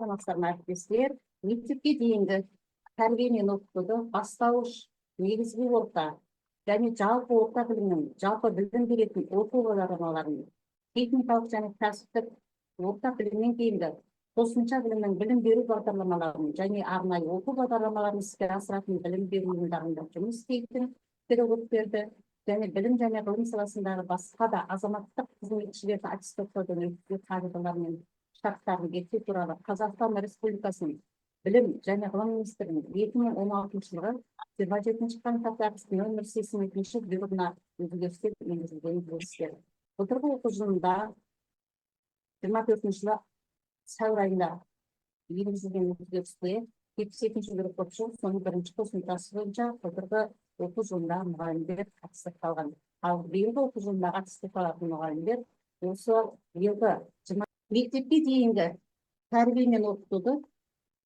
саламатсыздар ма әріптестер? Мектепке дейінгі тәрбие мен оқытуды бастауыш, негізгі орта және жалпы орта білімнің, жалпы білім беретін оқу бағдарламаларын, техникалық және кәсіптік орта білімнен кейінгі қосымша білімнің білім беру бағдарламаларын және арнайы оқу бағдарламаларын іске асыратын білім беру ұйымдарында жұмыс істейтін педагогтерді және білім және ғылым саласындағы басқа да азаматтық қызметшілерді аттестаттаудан өткізу қағидалары мен шарттарын бекіту туралы Қазақстан Республикасының білім және ғылым министрінің 2016 жылғы 27 қаңтардағы нөмір 82 бұйрығына өзгерістер енгізілгенін білесіздер. Былтырғы оқу жылында 24 жылы сәуір айында енгізілген өзгерісте 72 бұйрық бойынша соның бірінші қосымшасы бойынша былтырғы оқу жылында мұғалімдер аттестатталған. Ал биылғы оқу жылындағы аттестатталатын мұғалімдер осы биылғы мектепке дейінгі тәрбие мен оқытуды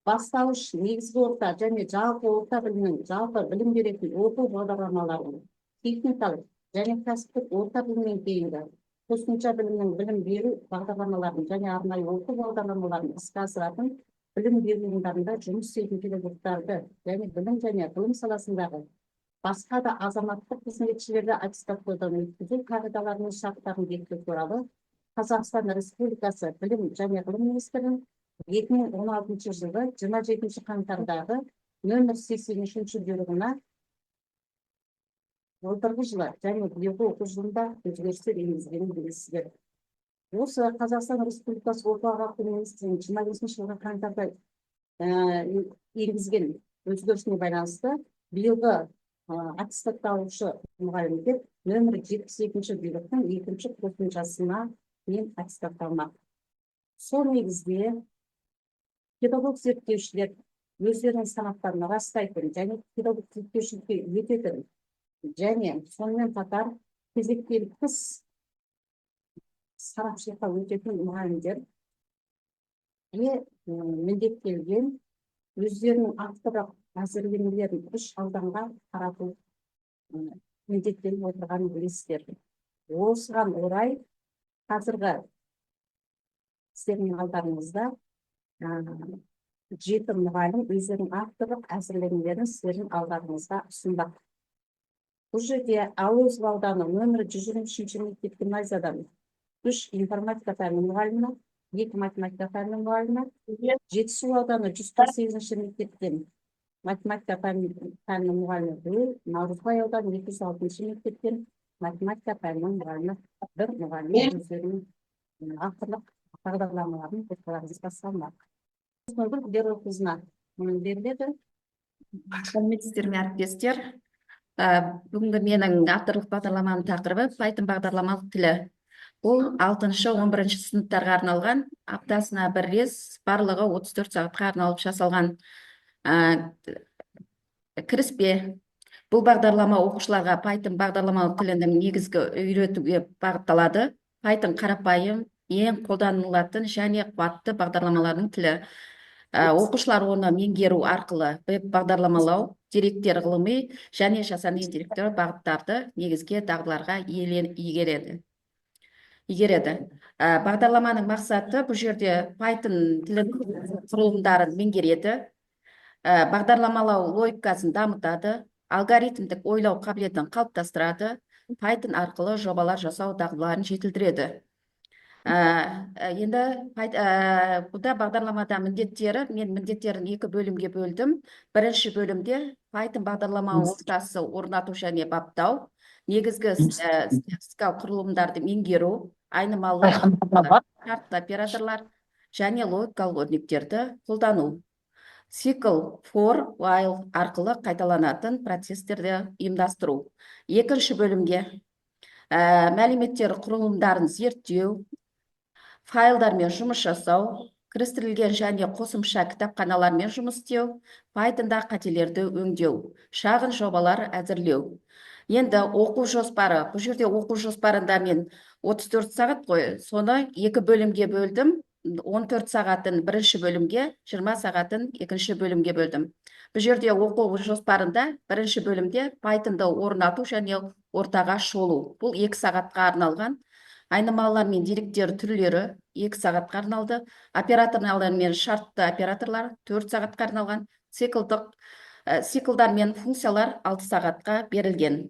бастауыш, негізгі орта және жалпы орта білімнің, жалпы білім беретін оқу бағдарламаларын, техникалық және кәсіптік орта білімнен кейінгі қосымша білімнің білім беру бағдарламаларын және арнайы оқу бағдарламаларын іске асыратын білім беру ұйымдарында жұмыс істейтін педагогтарды және білім және ғылым саласындағы басқа да азаматтық қызметшілерді аттестаттаудан өткізу қағидалары мен шарттарын бекіту туралы Қазақстан Республикасы білім және ғылым министрінің 2016 жылғы 27 қаңтардағы нөмір 83 бұйрығына былтырғы жылы және биылғы оқу жылында өзгерістер енгізілгенін білесіздер. Осы Қазақстан Республикасы оқу ағарту министрінің 25 жылғы қаңтарда енгізген өзгерісіне байланысты биылғы аттестатталушы мұғалімдер нөмір 72 бұйрықтың екінші қосымшасына мен аттестатталмақ. Сол негізде педагог зерттеушілер өздерінің санаттарын растайтын және педагог зерттеушілікке өтетін және сонымен қатар кезектен тыс сарапшылыққа өтетін мұғалімдер міндеттелген өздерінің авторлық әзірлемелерін үш ауданға тарату міндеттеліп отырғанын білесіздер. Осыған орай қазіргі сіздердің алдарыңызда 7 мұғалім өздерінің авторлық әзірлемелерін сіздердің алдарыңызда ұсынбақ. Бұл жерде Ауылзыл ауданы нөмірі 123 мектеп гимназиядан 3 информатика пәні мұғалімі, 2 математика пәні мұғалімі, Жетісу ауданы 148 мектептен математика пәні мұғалімі, Наурызбай ауданы 206 мектептен математика пәні мұғалімі, бір мұғалім өздерінің авторлық бағдарламаларын оқуларыңызға салмақ. Берілді. Сәлеметсіздер ме әріптестер? Бүгінгі менің авторлық бағдарламаның тақырыбы Python бағдарламалық тілі. Бұл 6-11 сыныптарға арналған, аптасына бір рет барлығы 34 сағатқа арналып жасалған кіріспе. Бұл бағдарлама оқушыларға Python бағдарламалық тілінің негізгі үйретуге бағытталады. Python қарапайым, ең қолданылатын және қуатты бағдарламалардың тілі. Оқушылар оны меңгеру арқылы бағдарламалау, деректер ғылыми және жасанды интеллектуалды бағыттарды негізге дағдыларға игереді. Бағдарламаның мақсаты бұл жерде Python тілінің құрылымдарын меңгереді, бағдарламалау логикасын дамытады, алгоритмдік ойлау қабілетін қалыптастырады, Python арқылы жобалар жасау дағдыларын жетілдіреді. Енді бұда бағдарламада міндеттері, мен міндеттерін 2 бөлімге бөлдім. Бірінші бөлімде Python бағдарлама ортасы орнату және баптау, негізгі статистикалық құрылымдарды меңгеру, айнымалы шартты операторлар және логикалық өрнектерді қолдану. Цикл for, while арқылы қайталанатын процесстерді ұйымдастыру. Екінші бөлімде мәліметтер құрылымдарын зерттеу, файлдармен жұмыс жасау, кірістірілген және қосымша кітапханалармен жұмыс істеу, Pythonда қателерді өңдеу, шағын жобалар әзірлеу. Енді оқу жоспары, бұл жерде оқу жоспарында мен 34 сағат қой, соны 2 бөлімге бөлдім, 14 сағатын бірінші бөлімге, 20 сағатын екінші бөлімге бөлдім. Бұл жерде оқу жоспарында бірінші бөлімде Pythonды орнату және ортаға шолу. Бұл 2 сағатқа арналған айнымалылар мен деректер түрлері 2 сағатқа арналды. Операторлар мен шартты операторлар 4 сағатқа арналған. Циклдар мен функциялар 6 сағатқа берілген.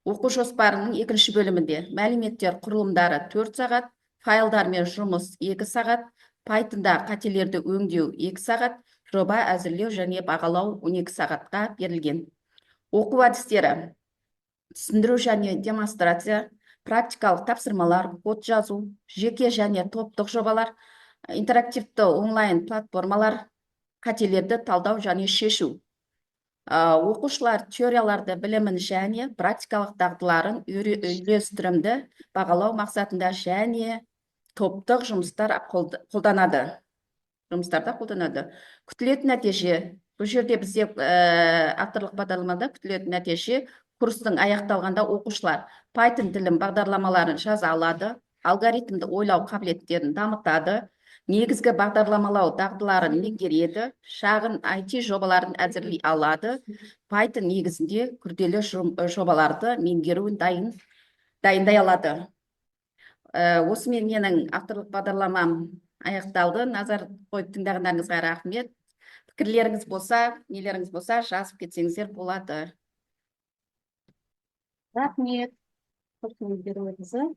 Оқу жоспарының 2 бөлімінде мәліметтер құрылымдары 4 сағат, файлдар мен жұмыс 2 сағат, Pythonда қателерді өңдеу 2 сағат, жоба әзірлеу және бағалау 12 сағатқа берілген. Оқу әдістері: түсіндіру және демонстрация, практикалық тапсырмалар, код жазу, жеке және топтық жобалар, интерактивті онлайн платформалар, қателерді талдау және шешу. Оқушылар теорияларды білімін және практикалық дағдыларын үйлестірімді бағалау мақсатында және топтық жұмыстарда қолданады. Күтілетін нәтиже: бұл жерде бізде авторлық бағдарламада күтілетін нәтиже курстың аяқталғанда оқушылар Python тілін бағдарламаларын жаза алады, алгоритмді ойлау қабілеттерін дамытады, негізгі бағдарламалау дағдыларын меңгереді, шағын IT жобаларын әзірлей алады, Python негізінде күрделі жобаларды меңгеруін дайындай алады. Осымен менің авторлық бағдарламам аяқталды. Назар қойып тыңдағандарыңызға рахмет. Пікірлеріңіз болса, нелеріңіз болса, жазып кетсеңіздер болады. Рахмет. Көрсеңіздер өзі.